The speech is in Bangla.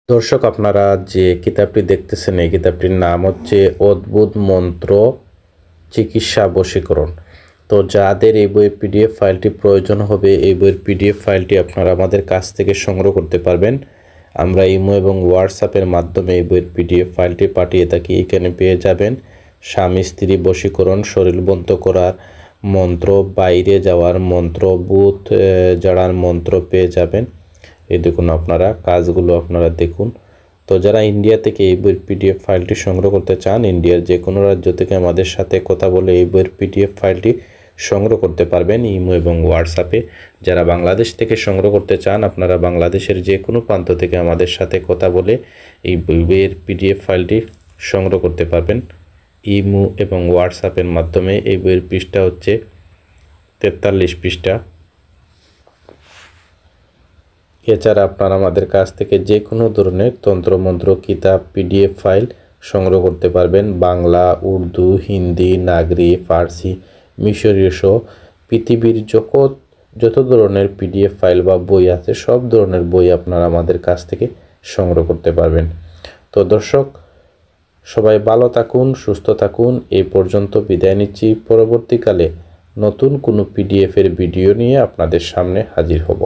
দর্শক, আপনারা যে কিতাবটি দেখতেছেন এই কিতাবটির নাম হচ্ছে অদ্ভুত মন্ত্র চিকিৎসা বশীকরণ। তো যাদের এই বইয়ের পিডিএফ ফাইলটি প্রয়োজন হবে, এই বইয়ের পিডিএফ ফাইলটি আপনারা আমাদের কাছ থেকে সংগ্রহ করতে পারবেন। আমরা ইমো এবং হোয়াটসঅ্যাপের মাধ্যমে এই বইয়ের পিডিএফ ফাইলটি পাঠিয়ে থাকি। এখানে পেয়ে যাবেন স্বামী স্ত্রী বশীকরণ, শরীর বন্ধ করার মন্ত্র, বাইরে যাওয়ার মন্ত্র, ভূত জাড়ার মন্ত্র পেয়ে যাবেন। এই দেখুন, আপনারা কাজগুলো আপনারা দেখুন। তো যারা ইন্ডিয়া থেকে এই বইয়ের পিডিএফ ফাইলটি সংগ্রহ করতে চান, ইন্ডিয়ার যে কোনো রাজ্য থেকে আমাদের সাথে কথা বলে এই বইয়ের পিডিএফ ফাইলটি সংগ্রহ করতে পারবেন ইমো এবং হোয়াটসঅ্যাপে। যারা বাংলাদেশ থেকে সংগ্রহ করতে চান, আপনারা বাংলাদেশের যে কোনো প্রান্ত থেকে আমাদের সাথে কথা বলে এই বইয়ের পিডিএফ ফাইলটি সংগ্রহ করতে পারবেন ইমো এবং হোয়াটসঅ্যাপের মাধ্যমে। এই বইয়ের পৃষ্ঠা হচ্ছে 43 পৃষ্ঠা। এছাড়া আপনারা আমাদের কাছ থেকে যে কোনো ধরনের তন্ত্রমন্ত্র কিতাব পিডিএফ ফাইল সংগ্রহ করতে পারবেন। বাংলা, উর্দু, হিন্দি, নাগরি, ফার্সি, মিশরীয় সহ পৃথিবীর যত ধরনের পিডিএফ ফাইল বা বই আছে সব ধরনের বই আপনারা আমাদের কাছ থেকে সংগ্রহ করতে পারবেন। তো দর্শক, সবাই ভালো থাকুন, সুস্থ থাকুন। এই পর্যন্ত বিদায় নিচ্ছি। পরবর্তীকালে নতুন কোনো পিডিএফের ভিডিও নিয়ে আপনাদের সামনে হাজির হব।